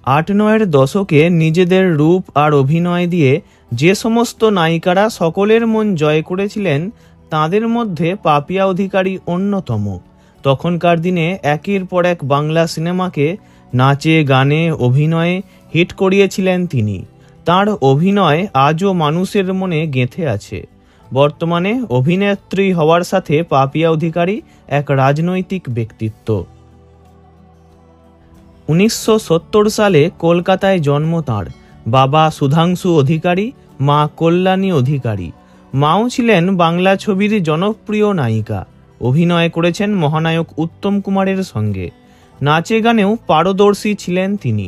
৮-৯ দশকে নিজেদের রূপ আর অভিনয় দিয়ে যে সমস্ত নায়িকারা সকলের মন জয় করেছিলেন তাদের মধ্যে পাপিয়া অধিকারী অন্যতম। তখনকার দিনে একের পর এক বাংলা সিনেমাকে নাচে গানে অভিনয়ে হিট করিয়েছিলেন তিনি। তার অভিনয় আজও মানুষের মনে গেঁথে আছে। বর্তমানে অভিনেত্রী হওয়ার সাথে পাপিয়া অধিকারী এক রাজনৈতিক ব্যক্তিত্ব। 1970 সালে কলকাতায় জন্ম তাঁর। বাবা সুধাংশু অধিকারী, মা কল্যাণী অধিকারী। মাও ছিলেন বাংলা ছবির জনপ্রিয় নায়িকা। অভিনয় করেছেন মহানায়ক উত্তম কুমারের সঙ্গে। নাচে গানেও পারদর্শী ছিলেন তিনি।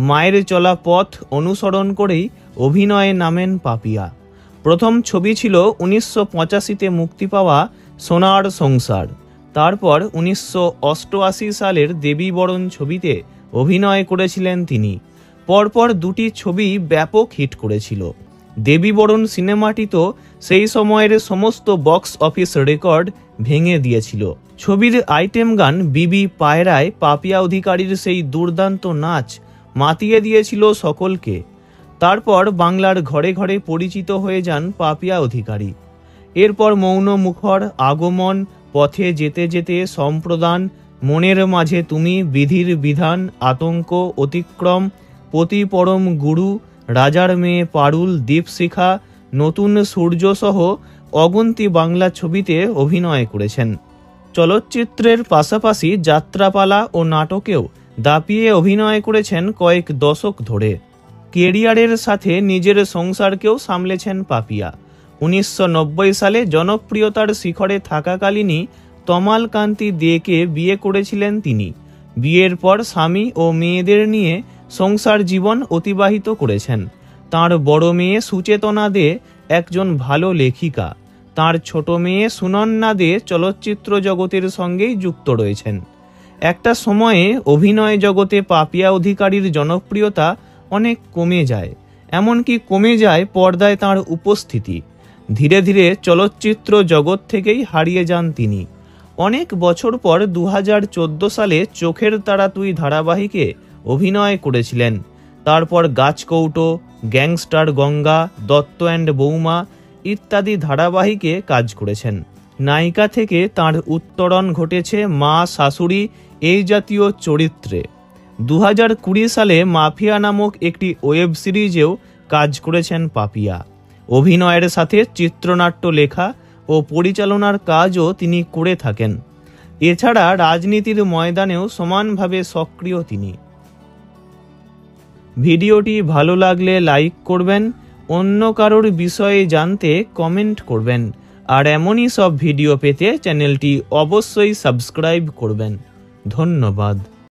মায়ের চলা পথ অনুসরণ করেই অভিনয়ে নামেন পাপিয়া। প্রথম ছবি ছিল 1985-তে মুক্তি পাওয়া সোনার সংসার। তারপর 1988 সালের দেবী বরণ ছবিতে অভিনয় করেছিলেন তিনি। পরপর দুটি ছবি ব্যাপক হিট করেছিল। দেবী বরণ সিনেমাটি তো সেই সময়ের সমস্ত বক্স অফিস রেকর্ড ভেঙে দিয়েছিল। ছবির আইটেম গান বিবি পায়রায় পাপিয়া অধিকারীর সেই দুর্দান্ত নাচ মাতিয়ে দিয়েছিল সকলকে। তারপর বাংলার ঘরে ঘরে পরিচিত হয়ে যান পাপিয়া অধিকারী। এরপর মৌন মুখর, আগমন, পথে যেতে যেতে, সম্প্রদান, মনের মাঝে তুমি, বিধির বিধান, আতঙ্ক, অতিক্রম, পতি পরম গুরু, রাজার মেয়ে পারুল, দীপশিখা, নতুন সূর্য সহ অগুন্তি বাংলা ছবিতে অভিনয় করেছেন। চলচ্চিত্রের পাশাপাশি যাত্রাপালা ও নাটকেও দাপিয়ে অভিনয় করেছেন কয়েক দশক ধরে। কেরিয়ারের সাথে নিজের সংসারকেও সামলেছেন পাপিয়া। 1990 সালে জনপ্রিয়তার শিখরে থাকাকালীনই তমাল কান্তি দেকে বিয়ে করেছিলেন তিনি। বিয়ের পর স্বামী ও মেয়েদের নিয়ে সংসার জীবন অতিবাহিত করেছেন। তাঁর বড় মেয়ে সুচেতনা দে একজন ভালো লেখিকা। তাঁর ছোট মেয়ে সুনন্না দে চলচ্চিত্র জগতের সঙ্গেই যুক্ত রয়েছেন। একটা সময়ে অভিনয় জগতে পাপিয়া অধিকারীর জনপ্রিয়তা অনেক কমে যায়, এমনকি কমে যায় পর্দায় তাঁর উপস্থিতি। ধীরে ধীরে চলচ্চিত্র জগৎ থেকেই হারিয়ে যান তিনি। অনেক বছর পর 2014 সালে চোখের তারা তুই ধারাবাহিকে অভিনয় করেছিলেন। তারপর গাছকৌটো, গ্যাংস্টার গঙ্গা, দত্ত অ্যান্ড বৌমা ইত্যাদি ধারাবাহিকে কাজ করেছেন। নায়িকা থেকে তাঁর উত্তরণ ঘটেছে মা, শাশুড়ি এই জাতীয় চরিত্রে। 2020 সালে মাফিয়া নামক একটি ওয়েব সিরিজেও কাজ করেছেন পাপিয়া। অভিনয়ের সাথে চিত্রনাট্য লেখা ও পরিচালনার কাজও তিনি করে থাকেন। এছাড়া রাজনীতির ময়দানেও সমানভাবে সক্রিয় তিনি। ভিডিওটি ভালো লাগলে লাইক করবেন, অন্য কারোর বিষয়ে জানতে কমেন্ট করবেন, আর এমনই সব ভিডিও পেতে চ্যানেলটি অবশ্যই সাবস্ক্রাইব করবেন। ধন্যবাদ।